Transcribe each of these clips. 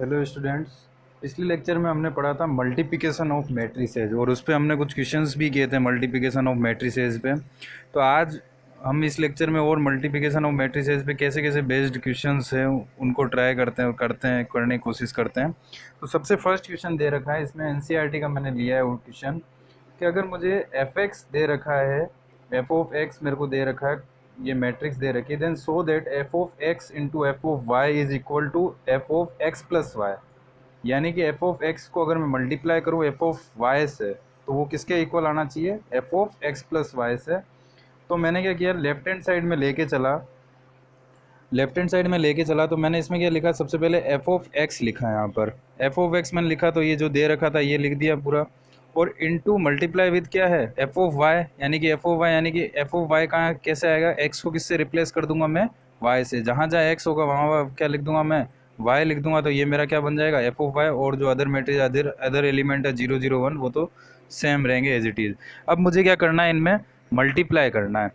Hello students. पिछले lecture में हमने पढ़ा था मल्टीप्लिकेशन ऑफ मैट्रिसेज और उस पे हमने कुछ क्वेश्चंस भी किए थे मल्टीप्लिकेशन ऑफ मैट्रिसेज पे। तो आज हम इस लेक्चर में और मल्टीप्लिकेशन ऑफ मैट्रिसेज पे कैसे कैसे बेस्ड क्वेश्चंस हैं उनको ट्राई करते हैं करने की कोशिश करते हैं। तो सबसे फर्स्ट क्वेश्चन दे रखा है, इसमें एनसीईआरटी का मैंने लिया है वो क्वेश्चन कि अगर मुझे एफ एक्स दे रखा है, एफ ऑफ एक्स मेरे को दे रखा है, ये मैट्रिक्स दे रखी है, then so that f of x into f of y is equal to f of x plus y. यानी कि एफ ऑफ एक्स को अगर मैं मल्टीप्लाई करूँ एफ ऑफ वाई से तो वो किसके इक्वल आना चाहिए, f of x plus y से। तो मैंने क्या किया, लेफ्ट हैंड साइड में लेके चला तो मैंने इसमें क्या लिखा, सबसे पहले एफ ऑफ एक्स लिखा है। यहाँ पर एफ ऑफ एक्स मैंने लिखा तो ये जो दे रखा था ये लिख दिया पूरा, और इनटू मल्टीप्लाई विद क्या है, एफ ऑफ वाई, यानी कि एफ ऑफ वाई, यानी कि एफ ऑफ वाई कहाँ कैसे आएगा, एक्स को किससे रिप्लेस कर दूंगा मैं, वाई से। जहाँ जहाँ एक्स होगा वहाँ क्या लिख दूंगा मैं, वाई लिख दूंगा। तो ये मेरा क्या बन जाएगा, एफ ऑफ वाई, और जो अदर मैट्रिक्स अदर एलिमेंट है 0 0 1 वो तो सेम रहेंगे एज इट इज़। अब मुझे क्या करना है, इनमें मल्टीप्लाई करना है।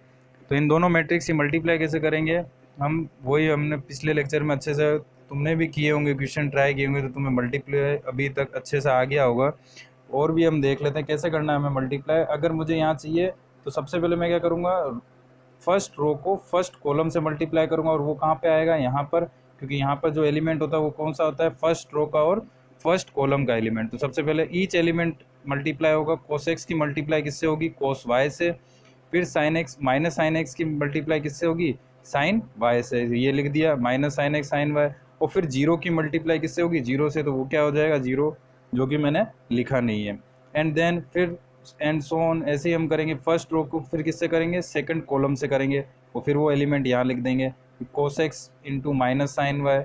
तो इन दोनों मैट्रिक्स की मल्टीप्लाई कैसे करेंगे हम, वही हमने पिछले लेक्चर में अच्छे से, तुमने भी किए होंगे क्वेश्चन, ट्राई किए होंगे, तो तुम्हें मल्टीप्लाई अभी तक अच्छे से आ गया होगा। और भी हम देख लेते हैं कैसे करना है हमें मल्टीप्लाई। अगर मुझे यहाँ चाहिए तो सबसे पहले मैं क्या करूँगा, फर्स्ट रो को फर्स्ट कॉलम से मल्टीप्लाई करूँगा, और वो कहाँ पे आएगा, यहाँ पर, क्योंकि यहाँ पर जो एलिमेंट होता है वो कौन सा होता है, फर्स्ट रो का और फर्स्ट कॉलम का एलिमेंट। तो सबसे पहले ईच एलिमेंट मल्टीप्लाई होगा, कोस एक्स की मल्टीप्लाई किससे होगी, कोस वाई से। फिर sine x minus sign x की मल्टीप्लाई किससे होगी, साइन वाई से, ये लिख दिया, minus sign x sine y. और फिर जीरो की मल्टीप्लाई किससे होगी, जीरो से, तो वो क्या हो जाएगा, जीरो, जो कि मैंने लिखा नहीं है। एंड देन फिर एंड सो ऑन, ऐसे ही हम करेंगे। फर्स्ट रो को फिर किससे करेंगे, सेकंड कॉलम से करेंगे, और फिर वो एलिमेंट यहाँ लिख देंगे, cos x into minus sin y,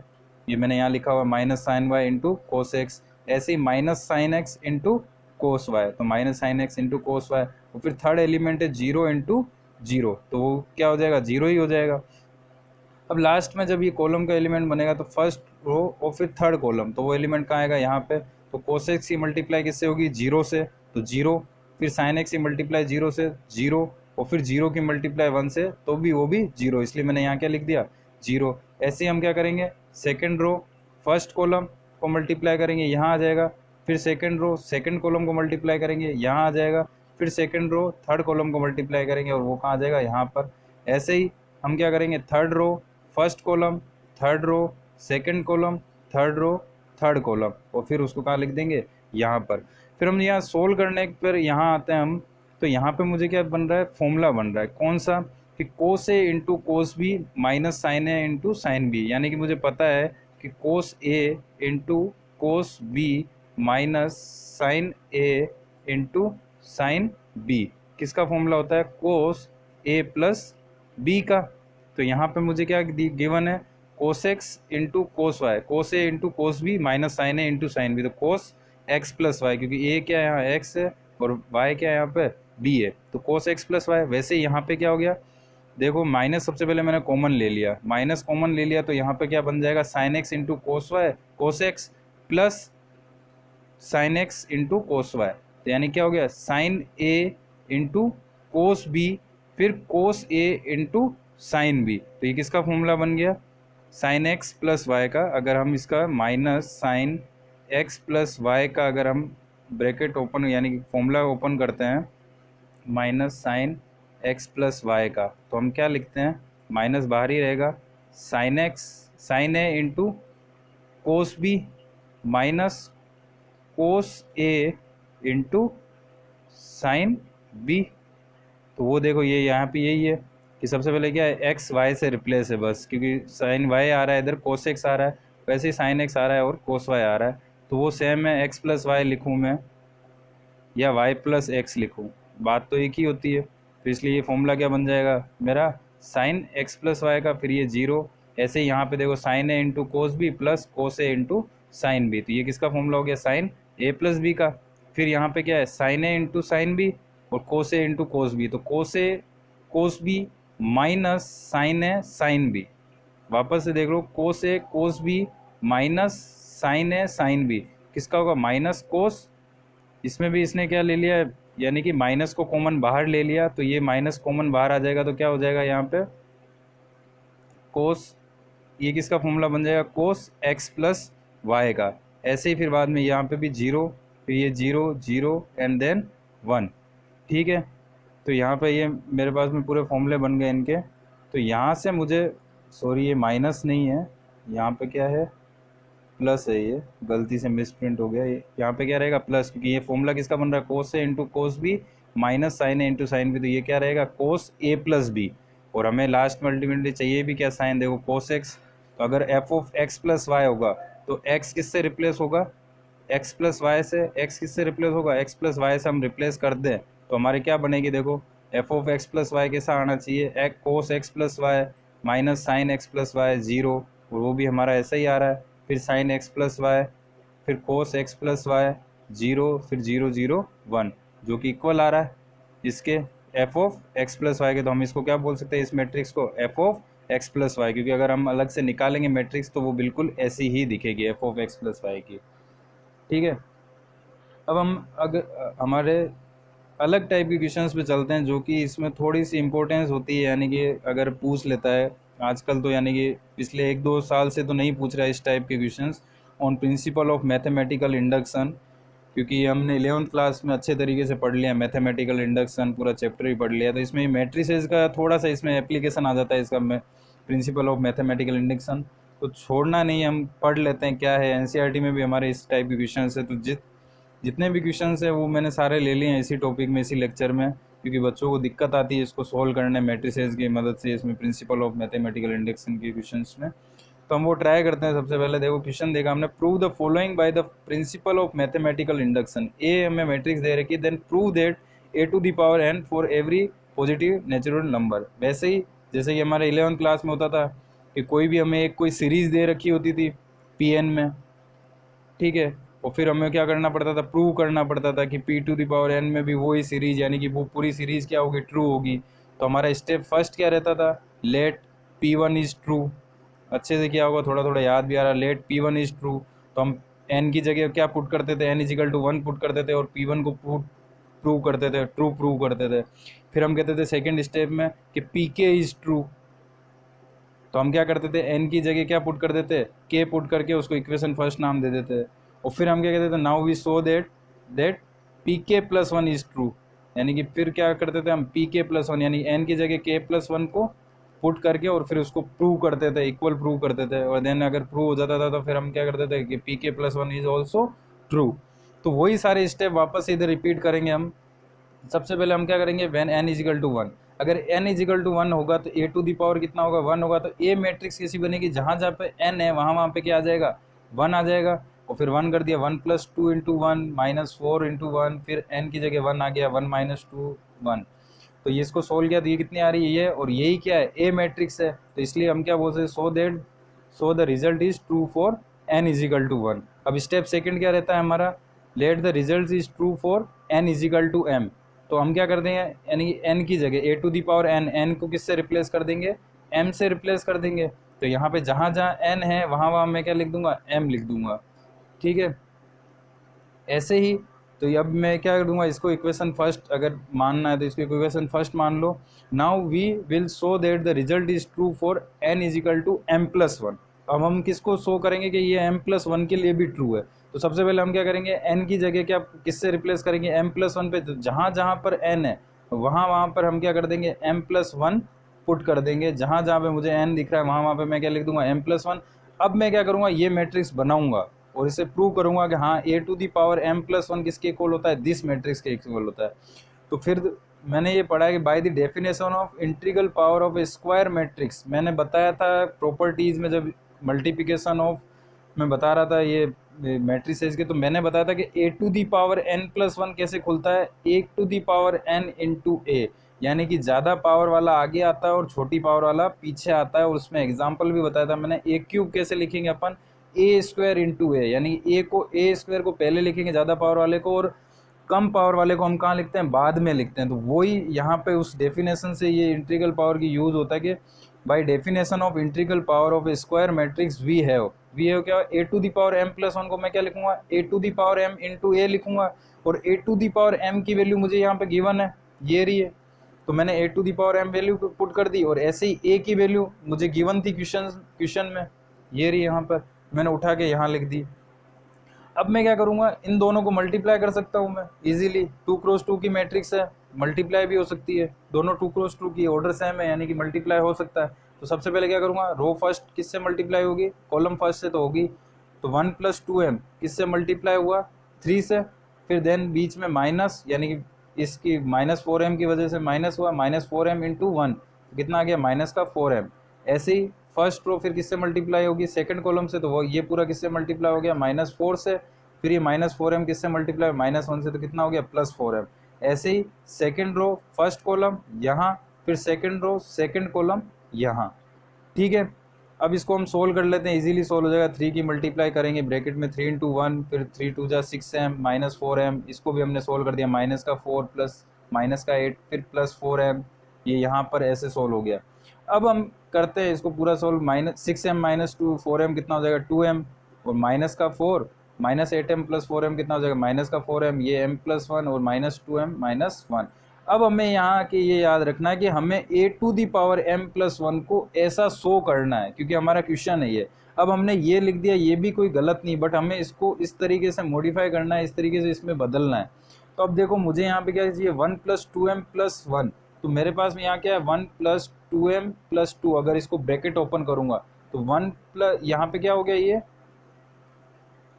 ये मैंने यहाँ लिखा हुआ minus sin y into cos x. ऐसे ही minus sign x into cos y, तो minus sign x into cos y. और फिर थर्ड एलिमेंट है जीरो इंटू जीरो, तो वो क्या हो जाएगा, जीरो ही हो जाएगा। अब लास्ट में जब ये कॉलम का एलिमेंट बनेगा तो फर्स्ट रो और फिर थर्ड कॉलम, तो वो एलिमेंट कहाँ आएगा, यहाँ पे। तो कोस एक्स की मल्टीप्लाई किससे होगी, जीरो से, तो जीरो। फिर साइन एक्स की मल्टीप्लाई जीरो से, जीरो। और फिर जीरो की मल्टीप्लाई वन से, तो भी वो भी जीरो, इसलिए मैंने यहाँ क्या लिख दिया, जीरो। ऐसे ही हम क्या करेंगे, सेकेंड रो फर्स्ट कॉलम को मल्टीप्लाई करेंगे, यहाँ आ जाएगा। फिर सेकेंड रो सेकेंड कॉलम को मल्टीप्लाई करेंगे, यहाँ आ जाएगा। फिर सेकेंड रो थर्ड कॉलम को मल्टीप्लाई करेंगे, और वो कहाँ आ जाएगा, यहाँ पर। ऐसे ही हम क्या करेंगे, third row first column, third row second column, third row third column, और फिर उसको कहाँ लिख देंगे, यहाँ पर। फिर हम यहाँ सोल्व करने पर यहाँ आते हैं हम, तो यहाँ पे मुझे क्या बन रहा है, फॉर्मूला बन रहा है कौन सा, कि कोस ए into cos B minus sign ए इंटू साइन बी। यानी कि मुझे पता है कि कोस ए into cos B minus sign ए इंटू साइन बी किसका फॉर्मूला होता है, कोस ए प्लस बी का। तो यहाँ पे मुझे क्या गिवन है, cos x into cos y, cos ए into cos B minus sign ए इंटू साइन बी, तो कोस एक्स प्लस वाई, क्योंकि ए क्या है यहाँ एक्स है और वाई क्या है यहाँ पे बी है, तो कोस एक्स प्लस वाई। वैसे ही यहाँ पे क्या हो गया, देखो माइनस सबसे पहले मैंने कॉमन ले लिया, माइनस कॉमन ले लिया, तो यहाँ पे क्या बन जाएगा, sine x into cos y, cos x plus sine x into cos y. तो यानी क्या हो गया, साइन ए इंटू कोस बी, फिर कोस ए इंटू साइन बी, तो ये किसका फॉर्मूला बन गया, साइन एक्स प्लस वाई का। अगर हम इसका minus sign x plus y का अगर हम ब्रैकेट ओपन यानी कि फॉर्मूला ओपन करते हैं, minus sign x plus y का, तो हम क्या लिखते हैं, माइनस बाहर ही रहेगा, साइन एक्स साइन ए into cos B minus cos ए इंटू साइन बी। तो वो देखो ये यहाँ पे यही है कि सबसे पहले क्या है, एक्स वाई से रिप्लेस है बस, क्योंकि साइन वाई आ रहा है इधर, कोस एक्स आ रहा है, वैसे ही साइन एक्स आ रहा है और कोस वाई आ रहा है, तो वो सेम है, एक्स प्लस वाई लिखूँ मैं या वाई प्लस एक्स लिखूँ, बात तो एक ही होती है। तो इसलिए ये फॉर्मूला क्या बन जाएगा मेरा, साइन एक्स प्लस वाई का, फिर ये जीरो। ऐसे ही यहाँ पे देखो साइन ए into cos B plus cos ए इंटू साइन बी, तो ये किसका फॉर्मूला हो गया, साइन ए प्लस बी का। फिर यहाँ पे क्या है, साइन ए इंटू साइन बी और कोस ए इंटू कोस बी, तो कोस a cos B minus sign a sine B, वापस से देख लो, कोस a cos B minus sign a sine B, किसका होगा, माइनस कोस, इसमें भी इसने क्या ले लिया, यानी कि माइनस को कॉमन बाहर ले लिया, तो ये माइनस कॉमन बाहर आ जाएगा, तो क्या हो जाएगा यहाँ पे, कोस, ये किसका फॉर्मूला बन जाएगा, कोस एक्स प्लस वाई का। ऐसे ही फिर बाद में यहाँ पे भी 0, फिर ये 0 0 एंड देन 1। ठीक है, तो यहाँ पे ये मेरे पास में पूरे फॉर्मूले बन गए इनके। तो यहाँ से मुझे, सॉरी ये माइनस नहीं है, यहाँ पे क्या है, प्लस है, ये गलती से मिस प्रिंट हो गया। ये यहाँ पे क्या रहेगा, प्लस, क्योंकि ये फॉर्मूला किसका बन रहा है, कोस ए into cos B minus sign ए इंटू साइन बी, तो ये क्या रहेगा, कोस ए प्लस बी। और हमें लास्ट में अल्टीमेटली चाहिए भी क्या, साइन, देखो कोस एक्स। तो अगर f of x plus y होगा तो एक्स किससे रिप्लेस होगा, एक्स प्लस वाई से। एक्स किससे रिप्लेस होगा, एक्स प्लस वाई से हम रिप्लेस कर दें तो हमारे क्या बनेगी, देखो f of x plus y कैसा आना चाहिए, एक cos x plus y minus sign x plus y 0, और वो भी हमारा ऐसा ही आ रहा है। फिर साइन एक्स प्लस वाई, फिर कोस एक्स प्लस वाई 0, फिर 0 0 1, जो कि इक्वल आ रहा है इसके f of x plus y के। तो हम इसको क्या बोल सकते हैं, इस मैट्रिक्स को f of x plus y, क्योंकि अगर हम अलग से निकालेंगे मैट्रिक्स तो वो बिल्कुल ऐसी ही दिखेगी f of x plus y की। ठीक है, अब हम अगर हमारे अलग टाइप के क्वेश्चंस पे चलते हैं जो कि इसमें थोड़ी सी इम्पोर्टेंस होती है, यानी कि अगर पूछ लेता है आजकल, तो यानी कि पिछले 1-2 साल से तो नहीं पूछ रहा है इस टाइप के questions on principal of mathematical induction, क्योंकि हमने 11th क्लास में अच्छे तरीके से पढ़ लिया मैथमेटिकल इंडक्शन, पूरा चैप्टर ही पढ़ लिया। तो इसमें मैट्रिसेस का थोड़ा सा इसमें एप्लीकेशन आ जाता है इसका, प्रिंसिपल ऑफ मैथमेटिकल इंडक्शन, तो छोड़ना नहीं, हम पढ़ लेते हैं क्या है। एनसीईआरटी में भी हमारे इस टाइप के क्वेश्चन है, तो जितने भी क्वेश्चन है वो मैंने सारे ले लिए हैं इसी टॉपिक में, इसी लेक्चर में, क्योंकि बच्चों को दिक्कत आती है इसको सोल्व करने मैट्रिसेस की मदद से, इसमें प्रिंसिपल ऑफ मैथमेटिकल इंडक्शन के क्वेश्चंस में। तो हम वो ट्राई करते हैं। सबसे पहले देखो क्वेश्चन देखा हमने, prove the following by the principle of mathematical induction. A हमें मैट्रिक्स दे रखी, then prove that A to the power n for every positive natural number. वैसे ही जैसे कि हमारे 11th क्लास में होता था कि कोई भी हमें एक कोई सीरीज दे रखी होती थी पी एन में, ठीक है, और फिर हमें क्या करना पड़ता था, प्रूव करना पड़ता था कि p to the power n में भी वही सीरीज, यानी कि वो पूरी सीरीज क्या होगी, ट्रू होगी। तो हमारा स्टेप फर्स्ट क्या रहता था, let p one is true. अच्छे से क्या होगा, थोड़ा थोड़ा याद भी आ रहा, let p one is true. तो हम एन की जगह क्या पुट करते थे, एन इजिकल टू 1 पुट करते थे और पी वन को प्रूव करते थे, ट्रू प्रूव करते थे। फिर हम कहते थे सेकेंड स्टेप में कि पी के इज़ ट्रू, तो हम क्या करते थे, एन की जगह क्या पुट कर देते, के पुट करके उसको इक्वेशन फर्स्ट नाम दे देते। और फिर हम क्या कहते थे, now we show that p k plus one is true, यानी कि फिर क्या करते थे हम, पी के प्लस वन, यानी एन की जगह के प्लस वन को पुट करके और फिर उसको प्रूव करते थे, इक्वल प्रूव करते थे। और देन अगर प्रूव हो जाता था तो फिर हम क्या करते थे कि P k plus one is also true. तो वही सारे स्टेप वापस इधर रिपीट करेंगे हम। सबसे पहले हम क्या करेंगे, व्हेन n इजिकल टू 1, अगर n इजिकल टू 1 होगा तो a टू दी पावर कितना होगा, 1 होगा। तो a मैट्रिक्स कैसी बनेगी, जहाँ जहाँ पे n है वहाँ वहाँ पे क्या आ जाएगा, 1 आ जाएगा। और फिर 1 कर दिया, 1 प्लस 2 इंटू 1 माइनस 4 इंटू 1, फिर n की जगह 1 आ गया, 1 माइनस 2 1। तो ये इसको सोल्व किया तो ये कितनी आ रही है, ये, और यही क्या है, a मैट्रिक्स है। तो इसलिए हम क्या बोल सकते हैं, so the result is true for n equal to 1। अब स्टेप सेकंड क्या रहता है हमारा, let the result is true for n equal to m। तो हम क्या कर देंगे, यानी कि n की जगह a to the power n को किससे रिप्लेस कर देंगे, m से रिप्लेस कर देंगे। तो यहाँ पे जहाँ जहाँ n है वहाँ वहाँ मैं क्या लिख दूंगा, m लिख दूंगा। ठीक है, ऐसे ही। तो अब मैं क्या कर दूंगा, इसको इक्वेशन फर्स्ट अगर मानना है तो इसको इक्वेशन फर्स्ट मान लो। Now we will show that the result is true for n equal to m plus 1। अब हम किसको शो करेंगे कि ये m प्लस 1 के लिए भी ट्रू है। तो सबसे पहले हम क्या करेंगे, n की जगह क्या किससे रिप्लेस करेंगे, m प्लस 1 पे। तो जहाँ जहाँ पर n है वहाँ वहाँ पर हम क्या कर देंगे, m प्लस 1 पुट कर देंगे। जहाँ जहाँ पे मुझे n दिख रहा है वहाँ वहाँ पे मैं क्या लिख दूंगा, m प्लस 1। अब मैं क्या करूँगा, ये मैट्रिक्स बनाऊंगा और इसे प्रूव करूंगा कि हाँ a to the power m plus 1 किसके इक्वल होता है, दिस मैट्रिक्स के इक्वल होता है। तो फिर मैंने ये पढ़ा है कि by the definition of integral power of a square matrix, मैंने बताया था प्रॉपर्टीज़ में जब मल्टीप्लिकेशन ऑफ मैं बता रहा था ये मैट्रिसेस के, तो मैंने बताया था कि A to the power n plus 1 कैसे खुलता है, A to the power n into A, यानी कि ज़्यादा पावर वाला आगे आता है और छोटी पावर वाला पीछे आता है। और उसमें एग्जाम्पल भी बताया था मैंने, ए क्यूब कैसे लिखेंगे अपन, ए स्क्वायर इंटू ए, यानी ए को ए स्क्वायर को पहले लिखेंगे ज़्यादा पावर वाले को, और कम पावर वाले को हम कहाँ लिखते हैं, बाद में लिखते हैं। तो वही यहाँ पे उस डेफिनेशन से ये इंटीग्रल पावर की यूज़ होता है कि by definition of integral power of a square matrix we have क्या, A to the power m plus 1 को मैं क्या लिखूंगा, A to the power m into A लिखूंगा। और A to the power m की वैल्यू मुझे यहाँ पे गिवन है, ये रही है। तो मैंने A to the power m value put कर दी, और ऐसे ही a की वैल्यू मुझे गिवन थी क्वेश्चन में, ये रही यहाँ पर, मैंने उठा के यहाँ लिख दी। अब मैं क्या करूँगा, इन दोनों को मल्टीप्लाई कर सकता हूँ मैं इजीली। 2x2 की मैट्रिक्स है, मल्टीप्लाई भी हो सकती है, दोनों 2x2 की ऑर्डर सेम है, यानी कि मल्टीप्लाई हो सकता है। तो सबसे पहले क्या करूँगा, रो फर्स्ट किससे मल्टीप्लाई होगी, कॉलम फर्स्ट से तो होगी, तो 1 + 2m किससे मल्टीप्लाई हुआ, 3 से, फिर देन बीच में माइनस, यानी कि इसकी -4m की वजह से माइनस हुआ, -4m × 1, तो कितना आ गया, -4m। ऐसे ही फर्स्ट रो फिर किससे मल्टीप्लाई होगी, सेकंड कॉलम से, तो वो ये पूरा किससे मल्टीप्लाई हो गया, -4 से, फिर ये -4m किससे मल्टीप्लाई, -1 से, तो कितना हो गया, +4m। ऐसे ही सेकंड रो फर्स्ट कॉलम यहाँ, फिर सेकंड रो सेकंड कॉलम यहाँ, ठीक है। अब इसको हम सोल्व कर लेते हैं, इजीली सोल्व हो जाएगा। 3 की मल्टीप्लाई करेंगे ब्रैकेट में, 3 × 1, फिर 3 × 2 = 6m, -4m, इसको भी हमने सोल्व कर दिया, -4 प्लस -8, फिर +4m, ये यहाँ पर ऐसे सोल्व हो गया। अब हम करते हैं इसको पूरा सोल्व, -6m - 2 4m कितना हो जाएगा, 2m, और -4 -8m + 4m कितना हो जाएगा, -4m, ये m + 1 और -2m - 1। अब हमें यहाँ के ये याद रखना है कि हमें a⁴m+1 को ऐसा शो करना है, क्योंकि हमारा क्वेश्चन है ये। अब हमने ये लिख दिया, ये भी कोई गलत नहीं, बट हमें इसको इस तरीके से मॉडिफाई करना है, इस तरीके से इसमें बदलना है। तो अब देखो मुझे यहाँ पे क्या चाहिए, 1 + 2m + 1, तो मेरे पास में यहाँ क्या है, 1 + 2m + 2, अगर इसको ब्रैकेट ओपन करूँगा तो 1 प्लस, यहाँ पे क्या हो गया, ये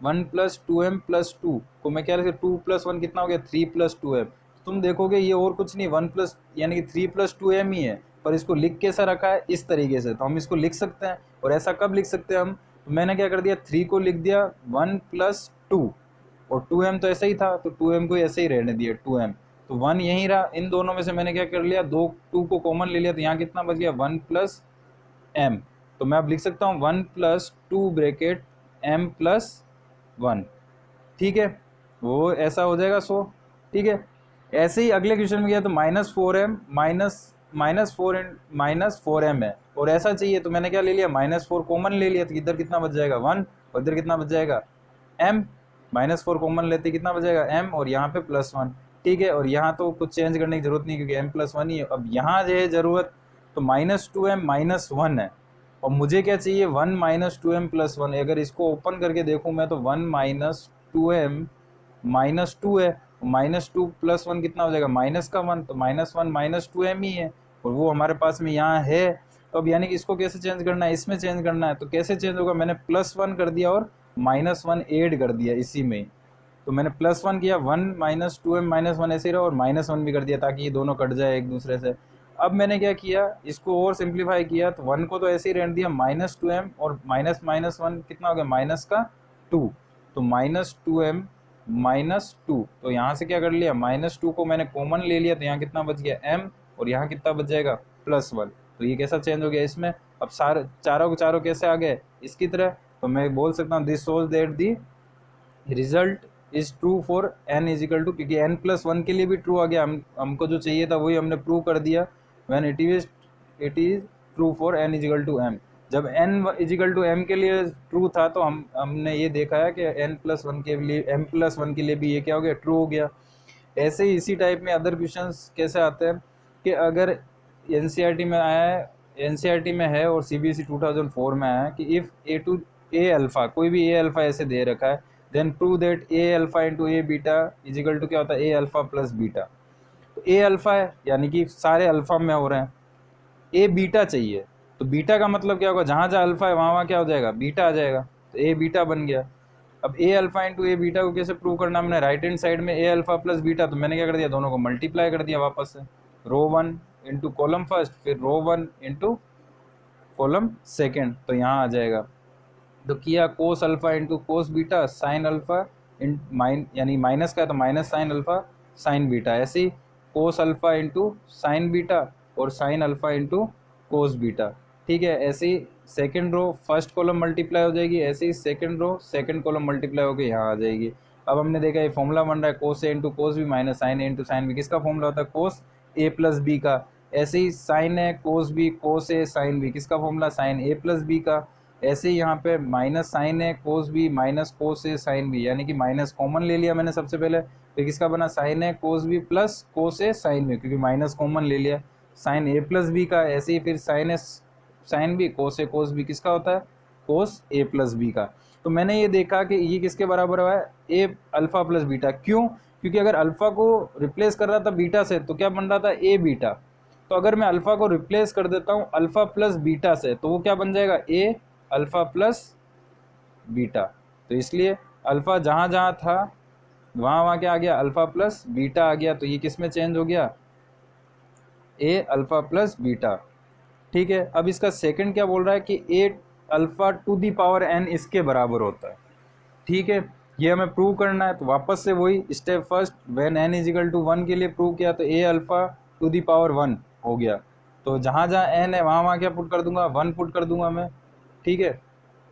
1 + 2m + 2 को मैं क्या लिख, 2 + 1 कितना हो गया, 3 + 2m। तुम देखोगे ये और कुछ नहीं, 1 प्लस यानी कि 3 + 2m ही है, पर इसको लिख कैसा रखा है, इस तरीके से। तो हम इसको लिख सकते हैं, और ऐसा कब लिख सकते हैं हम, तो मैंने क्या कर दिया, 3 को लिख दिया 1 + 2, और 2m तो ऐसे ही था, तो 2m को ऐसे ही रहने दिया 2m, तो 1 यहीं रहा। इन दोनों में से मैंने क्या कर लिया, 2 को कॉमन ले लिया, तो यहाँ कितना बच गया, 1 + m। तो मैं अब लिख सकता हूँ 1 + 2 ब्रैकेट m + 1, ठीक है, वो ऐसा हो जाएगा, सो ठीक है। ऐसे ही अगले क्वेश्चन में गया तो -4m -4m है, और ऐसा चाहिए, तो मैंने क्या ले लिया, -4 कॉमन ले लिया, तो इधर कितना बच जाएगा, 1, और इधर कितना बच जाएगा, m। -4 कॉमन लेते कितना बच जाएगा, m, और यहाँ पे +1, ठीक है। और यहाँ तो कुछ चेंज करने की जरूरत नहीं, क्योंकि m + 1 ही है। अब यहाँ जो है ज़रूरत, तो -2m - 1 है, और मुझे क्या चाहिए, 1 - 2m + 1। अगर इसको ओपन करके देखूँ मैं, तो 1 - 2m - 2 है, -2 + 1 कितना हो जाएगा, -1, तो -1 - 2m ही है, और वो हमारे पास में यहाँ है। तो अब यानी कि इसको कैसे चेंज करना है, इसमें चेंज करना है, तो कैसे चेंज होगा, मैंने +1 कर दिया और -1 ऐड कर दिया इसी में। तो मैंने +1 किया, 1 - 2m - 1 ऐसे ही रहा, और -1 भी कर दिया, ताकि ये दोनों कट जाए एक दूसरे से। अब मैंने क्या किया, इसको और सिंप्लीफाई किया, तो 1 को तो ऐसे ही रहने दिया, -2m, और -1 कितना हो गया, -2, तो -2m -2, तो यहाँ से क्या कर लिया, -2 को मैंने कॉमन ले लिया, तो यहाँ कितना बच गया, m, और यहाँ कितना बच जाएगा, +1। तो ये कैसा चेंज हो गया इसमें। अब सारे चारों के चारों कैसे आ गए, इसकी तरह। तो मैं बोल सकता हूँ, this shows that the result is true for n = क्योंकि n + 1 के लिए भी ट्रू आ गया, हमको जो चाहिए था वही हमने प्रूव कर दिया। When it is true for n = m, जब n = m के लिए ट्रू था, तो हमने ये देखा है कि n + 1 के लिए, m + 1 के लिए भी ये क्या हो गया, ट्रू हो गया। ऐसे ही इसी टाइप में अदर क्वेश्चंस कैसे आते हैं, कि अगर एनसीईआरटी में आया है, एनसीईआरटी में है, और सीबीएसई 2004 में आया है, कि इफ़ a अल्फ़ा, कोई भी a अल्फ़ा ऐसे दे रखा है, then prove that a alpha × a beta = क्या होता है, a अल्फ़ा + बीटा। तो a अल्फ़ा है, यानी कि सारे अल्फ़ा में हो रहे हैं, a बीटा चाहिए, तो बीटा का मतलब क्या होगा, जहाँ जहाँ अल्फ़ा है वहाँ वहाँ क्या हो जाएगा, बीटा आ जाएगा, तो a बीटा बन गया। अब a अल्फ़ा × a बीटा को कैसे प्रूव करना, हमने राइट हैंड साइड में a अल्फ़ा + बीटा, तो मैंने क्या कर दिया, दोनों को मल्टीप्लाई कर दिया वापस से, रो 1 × कॉलम फर्स्ट, फिर रो 1 × कॉलम सेकेंड, तो यहाँ आ जाएगा। तो किया cos alpha × cos beta sin alpha इन यानी माइनस का है, तो minus sin alpha sin beta, ऐसे ही कोस अल्फ़ा × साइन बीटा और साइन अल्फ़ा × कोस बीटा, ठीक है। ऐसे ही second row first column multiply हो जाएगी, ऐसे ही second row second column multiply होकर यहाँ आ जाएगी। अब हमने देखा ये फॉर्मूला बन रहा है, कोस ए × कोस बी माइनस साइन ए × साइन बी, किसका फॉर्मूला होता है, कोस ए + बी का। ऐसे ही sign a cos B cos a sine B, किसका फॉर्मूला, साइन ए + बी का। ऐसे ही यहाँ पे minus sign a cos B minus cos a sine B, यानी कि माइनस कॉमन ले लिया मैंने सबसे पहले, फिर किसका बना, sine a cos B plus cos a sine B, क्योंकि माइनस कॉमन ले लिया, साइन ए + बी का। ऐसे ही फिर sign a sine B cos a cos B, किसका होता है, कोस ए + बी का। तो मैंने ये देखा कि ये किसके बराबर हुआ है, ए अल्फा प्लस बीटा। क्यों? क्योंकि अगर अल्फा को रिप्लेस कर रहा था बीटा से तो क्या बन रहा था, ए बीटा। तो अगर मैं अल्फा को रिप्लेस कर देता हूँ अल्फा प्लस बीटा से तो वो क्या बन जाएगा, ए अल्फा प्लस बीटा। तो इसलिए अल्फा जहाँ जहाँ था वहाँ वहाँ क्या आ गया, अल्फा प्लस बीटा आ गया। तो ये किस में चेंज हो गया, ए अल्फा प्लस बीटा। ठीक है, अब इसका सेकंड क्या बोल रहा है कि A alpha to the power n इसके बराबर होता है। ठीक है, ये हमें प्रूव करना है। तो वापस से वही step first, when n is equal to one के लिए प्रूव किया तो A alpha to the power one हो गया। तो जहाँ जहाँ एन है वहाँ वहाँ क्या पुट कर दूंगा, वन पुट कर दूंगा मैं। ठीक है,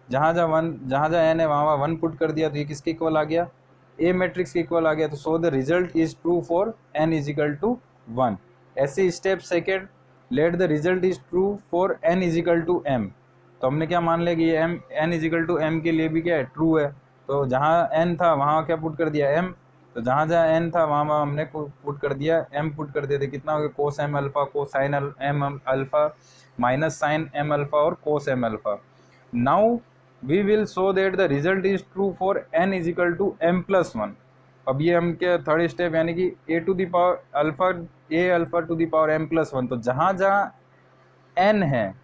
जहाँ जहाँ एन है वहाँ वहाँ वन पुट कर दिया तो ये किसके इक्वल आ गया, ए मैट्रिक्स के इक्वल आ गया। तो so the result is true for n is equal to one. ऐसे step second, let the result is true for n is equal to m. तो हमने क्या मान लिया कि ये m n is equal to m के लिए भी क्या है, ट्रू है। तो जहाँ एन था वहाँ क्या पुट कर दिया, एम। तो जहाँ जहाँ एन था वहाँ वहाँ हमने पुट कर दिया एम पुट कर दिया। तो कितना हो गया, cos m alpha, cos sine m alpha, minus sine m alpha और cos m alpha. Now we will show that the result is true for n is equal to m plus one. अब ये हम क्या, third step यानी कि A to the power alpha, A alpha to the power m plus one. तो जहाँ जहाँ N है,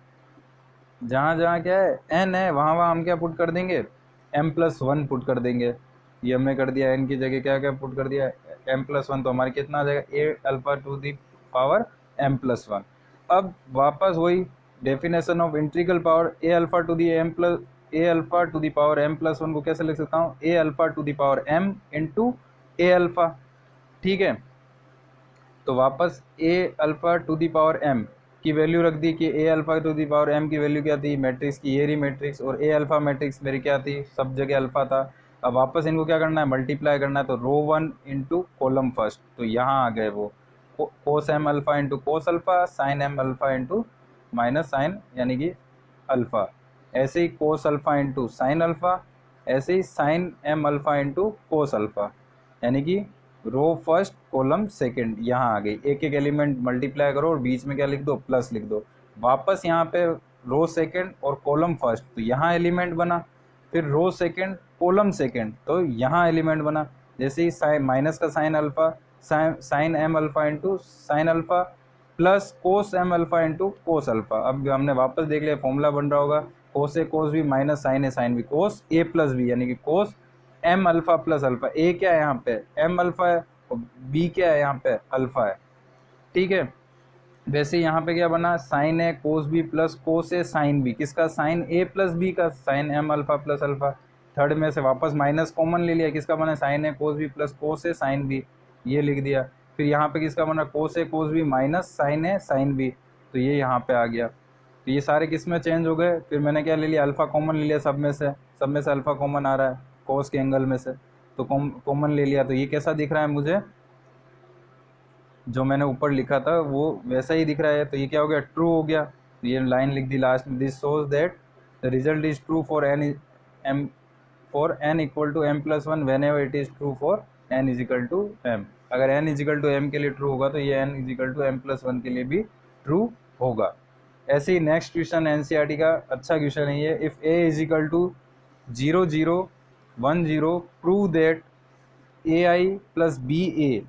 जहाँ जहाँ क्या है एन है वहाँ वहाँ हम क्या पुट कर देंगे, एम प्लस वन पुट कर देंगे। ये हमने कर दिया, एन की जगह क्या क्या पुट कर दिया, एम प्लस वन। तो हमारे कितना आ जाएगा, A alpha to the power m plus one. अब वापस वही definition of integral power, A alpha to the m plus, A alpha to the power m plus one को कैसे लिख सकता हूँ, A alpha to the power m into A alpha. ठीक है, तो वापस A alpha to the power m की वैल्यू रख दी कि A alpha to the power m की वैल्यू क्या थी, मैट्रिक्स की ये रही मैट्रिक्स, और ए अल्फा मैट्रिक्स मेरी क्या थी, सब जगह अल्फा था। अब वापस इनको क्या करना है, मल्टीप्लाई करना है। तो row one into column first, तो यहाँ आ गए वो cos m alpha into cos alpha, sine m alpha into minus sine यानी कि अल्फा। ऐसे ही cos alpha into sine alpha, ऐसे ही sine m alpha into cos alpha, यानी कि रो फर्स्ट कॉलम सेकंड यहाँ आ गई। एक एक एलिमेंट मल्टीप्लाई करो और बीच में क्या लिख दो, प्लस लिख दो। वापस यहाँ पे रो सेकंड और कॉलम फर्स्ट, तो यहाँ एलिमेंट बना। फिर रो सेकंड कॉलम सेकंड, तो यहाँ एलिमेंट बना। जैसे ही साइन माइनस का sine alpha, sine m alpha into sine alpha plus cos m alpha into cos alpha. अब हमने वापस देख लिया, फॉर्मूला बन रहा होगा, कोस ए कोस भी minus sign a sine B, cos A plus B यानी कि कोस एम अल्फा प्लस अल्फा। ए क्या है यहाँ पे, एम अल्फा है, और बी क्या है यहाँ पे, अल्फा है। ठीक है, वैसे यहाँ पे क्या बना, sine a cos B plus cos a sine B, किसका, साइन ए प्लस बी का, sine m alpha plus alpha. Third में से वापस माइनस कॉमन ले लिया, किसका बना, sine a cos B plus cos a sine b, ये लिख दिया। फिर यहाँ पे किसका बना, cos a cos B minus sign a sine B, तो ये यहाँ पे आ गया। तो ये सारे किस में चेंज हो गए। फिर मैंने क्या ले लिया, अल्फा कॉमन ले लिया, सब में से अल्फा कॉमन आ रहा है कोस के एंगल में से, तो कॉमन ले लिया। तो ये कैसा दिख रहा है मुझे, जो मैंने ऊपर लिखा था वो वैसा ही दिख रहा है। तो ये क्या हो गया, ट्रू हो गया। तो ये लाइन लिख दी लास्ट में, this shows that the result is true for n equal to m plus one whenever it is true for n is equal to m. अगर n is equal to m के लिए true होगा तो ये n is equal to m plus one के लिए भी true होगा। ऐसे ही नेक्स्ट क्वेश्चन एनसीईआरटी का अच्छा क्वेश्चन है ये, if A is equal to 0010 prove that A I plus B A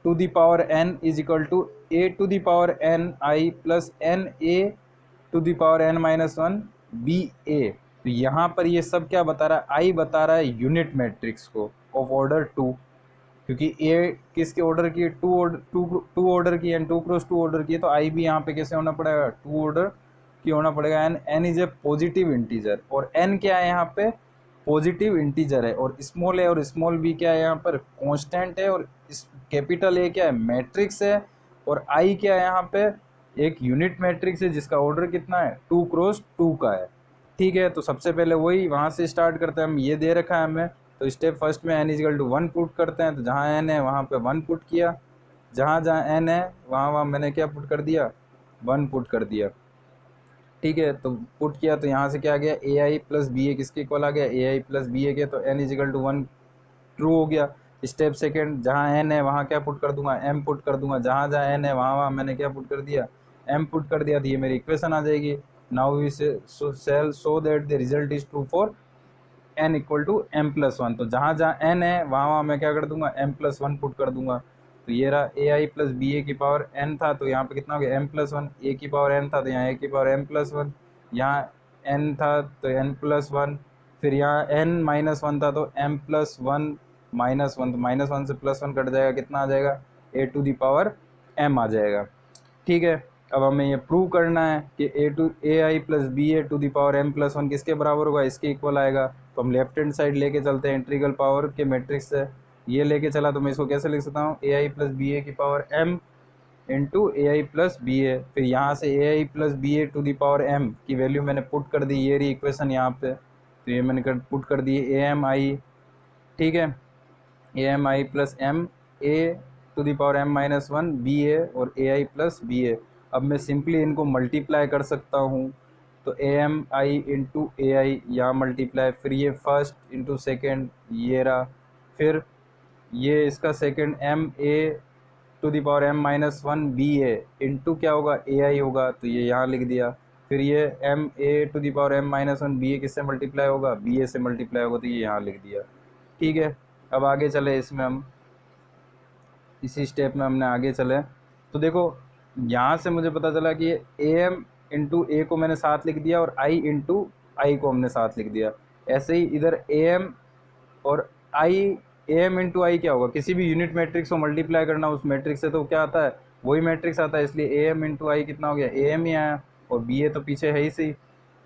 to the power n is equal to A to the power n I plus n A to the power n minus one B A. तो यहाँ पर ये सब क्या बता रहा है, आई बता रहा है यूनिट मैट्रिक्स को ऑफ ऑर्डर टू, क्योंकि ए किसके ऑर्डर की, टू ऑर्डर की, n two cross two order की है। तो आई भी यहाँ पे कैसे होना पड़ेगा, टू ऑर्डर की होना पड़ेगा। N is a positive integer, और एन क्या है यहाँ पे, पॉजिटिव इंटीजर है। और स्मॉल ए और स्मॉल बी क्या है यहाँ पर, कांस्टेंट है। और कैपिटल ए क्या है, मैट्रिक्स है। और आई क्या है यहाँ पे, एक यूनिट मैट्रिक्स है जिसका ऑर्डर कितना है, 2 क्रॉस 2 का है। ठीक है, तो सबसे पहले वही वहाँ से स्टार्ट करते हैं हम, ये दे रखा है हमें। तो स्टेप फर्स्ट में एन इजिकल टू 1 पुट करते हैं। तो जहाँ एन है वहाँ पे 1 पुट किया, जहाँ जहाँ एन है वहाँ वहाँ मैंने क्या पुट कर दिया, 1 पुट कर दिया। ठीक है, तो पुट किया तो यहाँ से क्या आ गया, ए आई प्लस बी ए किसके इक्वल आ गया, ए आई प्लस बी ए के। तो एन इजिकल टू 1 ट्रू हो गया। स्टेप सेकेंड, जहाँ एन है वहाँ क्या पुट कर दूंगा, एम पुट कर दूंगा। जहाँ जहाँ एन है वहाँ वहाँ मैंने क्या पुट कर दिया, एम पुट कर दिया। तो ये मेरी इक्वेशन आ जाएगी। Now we shall show that the result is true for n equal to m plus one. तो जहाँ जहाँ n है वहाँ वहाँ मैं क्या कर दूंगा, m प्लस वन पुट कर दूंगा। तो ये रहा ए आई प्लस बी ए की पावर n था, तो यहाँ पे कितना हो गया m प्लस वन। ए की पावर n था तो यहाँ a की पावर m प्लस वन, यहाँ n था तो n प्लस वन, फिर यहाँ n माइनस वन था तो m plus one minus one, तो माइनस वन से प्लस वन कट जाएगा, कितना आ जाएगा a to the power m आ जाएगा। ठीक है, अब हमें ये प्रूव करना है कि A I plus B A to the power m plus one किसके बराबर होगा, इसके इक्वल आएगा। तो हम लेफ्ट हैंड साइड लेके चलते हैं इंटीग्रल पावर के मैट्रिक्स से। ये लेके चला तो मैं इसको कैसे लिख सकता हूँ, ए आई प्लस बी ए की power m into A I plus B A. फिर यहाँ से A I plus B A to the power m की वैल्यू मैंने पुट कर दी, ये रही इक्वेशन यहाँ पे। तो ये मैंने पुट कर दी ए एम आई, ठीक है, A m I plus m A to the power m minus one B A और ए आई प्लस बी ए। अब मैं सिंपली इनको मल्टीप्लाई कर सकता हूँ। तो ए एम आई इंटू ए आई यहाँ मल्टीप्लाई, फिर ये फर्स्ट इंटू सेकेंड ये रहा, फिर ये इसका second m A to the power m minus one B A into क्या होगा ए आई होगा, तो ये यहाँ लिख दिया। फिर ये m A to the power m minus one B A किससे मल्टीप्लाई होगा, बी ए से मल्टीप्लाई होगा, तो ये यहाँ लिख दिया। ठीक है, अब आगे चले इसमें हम, इसी स्टेप में हमने आगे चले तो देखो यहाँ से मुझे पता चला कि ए एम इंटू ए को मैंने साथ लिख दिया और आई इंटू आई को हमने साथ लिख दिया। ऐसे ही इधर ए एम और आई, ए एम इंटू आई क्या होगा, किसी भी यूनिट मैट्रिक्स को मल्टीप्लाई करना उस मैट्रिक्स से तो क्या आता है, वही मैट्रिक्स आता है, इसलिए ए एम इंटू आई कितना हो गया, ए एम ही आया, और बी ए तो पीछे है ही सही।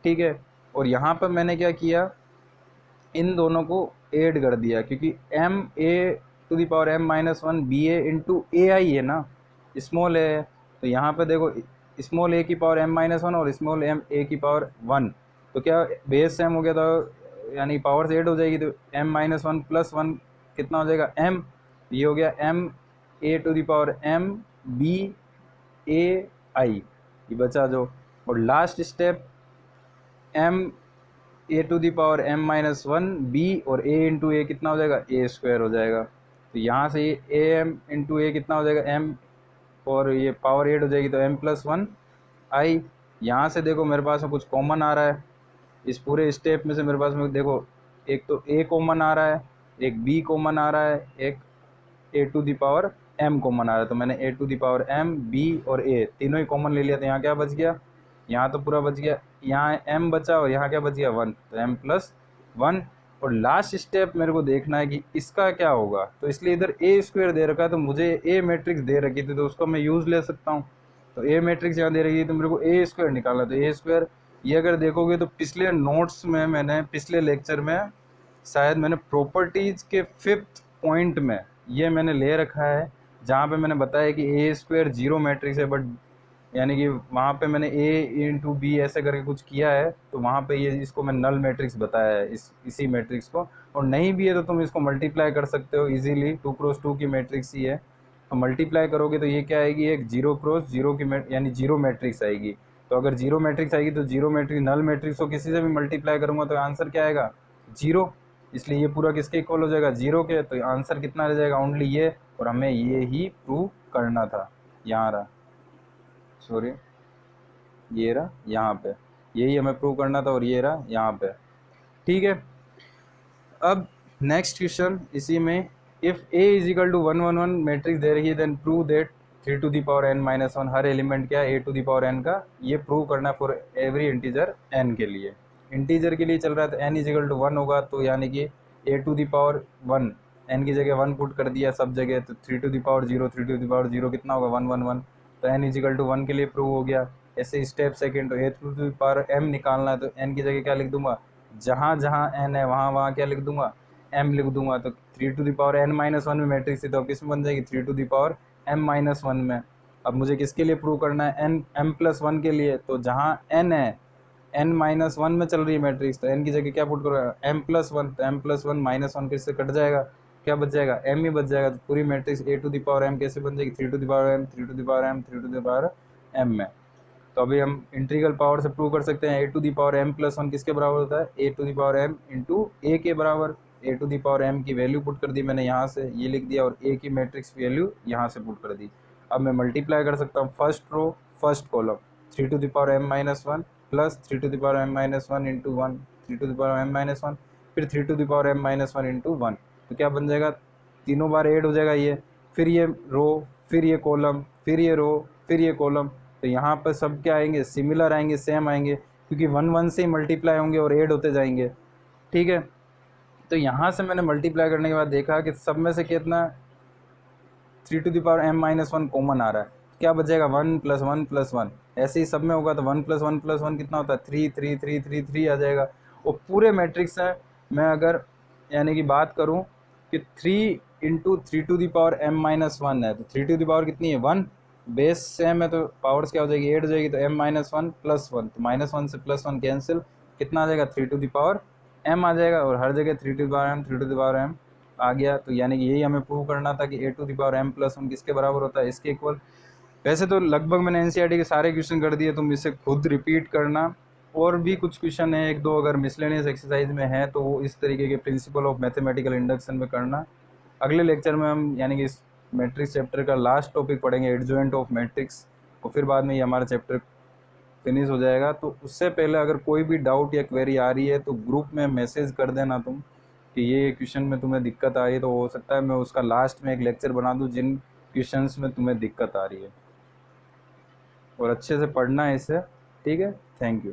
ठीक है, और यहाँ पर मैंने क्या किया, इन दोनों को ऐड कर दिया, क्योंकि m A to the power m minus one B A into A I है ना, स्मॉल है। तो यहाँ पे देखो स्मॉल a की पावर m माइनस वन और स्मॉल m a की पावर वन, तो क्या बेस सेम हो गया, तो यानी पावर से ऐड हो जाएगी, तो m minus one plus one कितना हो जाएगा m, ये हो गया m a to the power m b a i, ये बचा जो। और last step m a to the power m minus one b और a इंटू ए कितना हो जाएगा, ए स्क्वायर हो जाएगा। तो यहाँ से ये ए एम इंटू ए कितना हो जाएगा m, और ये पावर एड हो जाएगी तो m प्लस वन आई। यहाँ से देखो मेरे पास में कुछ कॉमन आ रहा है, इस पूरे स्टेप में से मेरे पास में देखो एक तो a कॉमन आ रहा है, एक b कॉमन आ रहा है, एक a to the power m common आ रहा है। तो मैंने a to the power m b और a तीनों ही कॉमन ले लिया, तो यहाँ क्या बच गया, यहाँ तो पूरा बच गया, यहाँ m बचा और यहाँ क्या बच गया वन, तो m प्लस वन। और लास्ट स्टेप मेरे को देखना है कि इसका क्या होगा, तो इसलिए इधर ए स्क्वायर दे रखा है, तो मुझे ए मैट्रिक्स दे रखी थी तो उसको मैं यूज़ ले सकता हूँ। तो ए मैट्रिक्स यहाँ दे रही है तो मेरे को ए स्क्वायर निकालना, तो ए स्क्वायर ये अगर देखोगे तो पिछले नोट्स में मैंने पिछले लेक्चर में शायद मैंने प्रॉपर्टीज़ के 5th पॉइंट में ये मैंने ले रखा है, जहाँ पे मैंने बताया कि ए स्क्वायर जीरो मैट्रिक्स है, बट यानी कि वहाँ पे मैंने ए इंटू बी ऐसे करके कुछ किया है, तो वहाँ पे ये इसको मैं नल मैट्रिक्स बताया है, इसी मैट्रिक्स को। और नहीं भी है तो तुम इसको मल्टीप्लाई कर सकते हो इजीली, 2x2 की मैट्रिक्स ही है, तो मल्टीप्लाई करोगे तो ये क्या आएगी, एक 0x0 की यानी जीरो मैट्रिक्स आएगी। तो अगर जीरो मैट्रिक्स आएगी तो जीरो मैट्रिक्स नल मैट्रिक्स को किसी से भी मल्टीप्लाई करूँगा तो आंसर क्या आएगा, जीरो। इसलिए ये पूरा किसके इक्वल हो जाएगा, जीरो के। तो आंसर कितना रह जाएगा, ओनली ये, और हमें ये ही प्रूव करना था। यहाँ रहा, सॉरी ये रहा यहाँ पे, यही हमें प्रूव करना था, और ये रहा यहाँ पे। ठीक है, अब नेक्स्ट क्वेश्चन इसी में, if a is equal to 1 1 1 matrix दे रही है then prove that 3 to the power n minus one, हर एलिमेंट क्या है a to the power n का, ये प्रूव करना फॉर एवरी इंटीजर n के लिए। इंटीजर के लिए चल रहा है तो n इज इक्वल टू 1 होगा, तो यानी कि a to the power 1, n की जगह 1 पुट कर दिया सब जगह, तो 3 to the power 0, 3 to the power 0 कितना होगा 1 1 1, तो n इज इक्वल टू 1 के लिए प्रूव हो गया। ऐसे स्टेप सेकंड, तो a to the power m निकालना है, तो n की जगह क्या लिख दूंगा, जहाँ जहाँ n है वहाँ वहाँ क्या लिख दूंगा, m लिख दूंगा। तो 3 to the power n minus one में मैट्रिक्स थी, तो किस में बन जाएगी, 3 to the power m minus one में। अब मुझे किसके लिए प्रूव करना है, n m प्लस वन के लिए, तो जहाँ n है n माइनस वन में चल रही है मैट्रिक्स, तो n की जगह क्या पुट करो, m प्लस वन, तो m plus one minus one किससे कट जाएगा, क्या बच जाएगा, m ही बच जाएगा। तो पूरी matrix a to the power m कैसे बन जाएगी, 3 to the power m, 3 to the power m, 3 to the power m में। तो अभी हम इंटीग्रल पावर से प्रूव कर सकते हैं a to the power m plus one किसके बराबर होता है, a to the power m into a के बराबर। a to the power m की वैल्यू पुट कर दी मैंने यहाँ से, ये लिख दिया, और a की मैट्रिक्स वैल्यू यहाँ से पुट कर दी। अब मैं मल्टीप्लाई कर सकता हूँ first row first column, 3 to the power m minus one plus 3 to the power m minus one into one, 3 to the power m minus one, फिर 3⁻m-1 इंटू 1, तो क्या बन जाएगा, तीनों बार ऐड हो जाएगा ये, फिर ये रो, फिर ये कॉलम, फिर ये रो, फिर ये कॉलम। तो यहाँ पर सब क्या आएंगे, सिमिलर आएंगे, सेम आएंगे, क्योंकि 1 1 से ही मल्टीप्लाई होंगे और ऐड होते जाएंगे। ठीक है, तो यहाँ से मैंने मल्टीप्लाई करने के बाद देखा कि सब में से कितना 3⁻m-1 कॉमन आ रहा है, क्या बचेगा 1 + 1 + 1। ऐसे ही सब में होगा तो 1 + 1 + 1 कितना होता है, 3 3 3 3 3 आ जाएगा। और पूरे मैट्रिक्स है, मैं अगर यानी कि बात करूं कि 3 × 3⁻m-1 है, तो 3 टू दी पावर कितनी है, 1, बेस सेम है तो पावर्स क्या हो जाएगी, 8 हो जाएगी, तो m-1 + 1, तो -1 से +1 कैंसिल, कितना आ जाएगा 3⁻m आ जाएगा, और हर जगह 3⁻m आ गया। तो यानी कि यही हमें प्रूव करना था कि a⁻m+1 किसके बराबर होता है, इसके इक्वल। वैसे तो लगभग मैंने एनसीईआरटी के सारे क्वेश्चन कर दिए, तुम इसे खुद रिपीट करना। और भी कुछ क्वेश्चन है, एक दो अगर मिसलेनियस एक्सरसाइज में है तो वो इस तरीके के प्रिंसिपल ऑफ मैथमेटिकल इंडक्शन में करना। अगले लेक्चर में हम यानी कि इस मैट्रिक्स चैप्टर का लास्ट टॉपिक पढ़ेंगे, एडजॉइंट ऑफ मैट्रिक्स, और फिर बाद में ये हमारा चैप्टर फिनिश हो जाएगा। तो उससे पहले अगर कोई भी डाउट या क्वेरी आ रही है तो ग्रुप में मैसेज कर देना तुम कि ये क्वेश्चन में तुम्हें दिक्कत आ रही है, तो हो सकता है मैं उसका लास्ट में एक लेक्चर बना दूं जिन क्वेश्चंस में तुम्हें दिक्कत आ रही है। और अच्छे से पढ़ना है इसे, ठीक है। Thank you.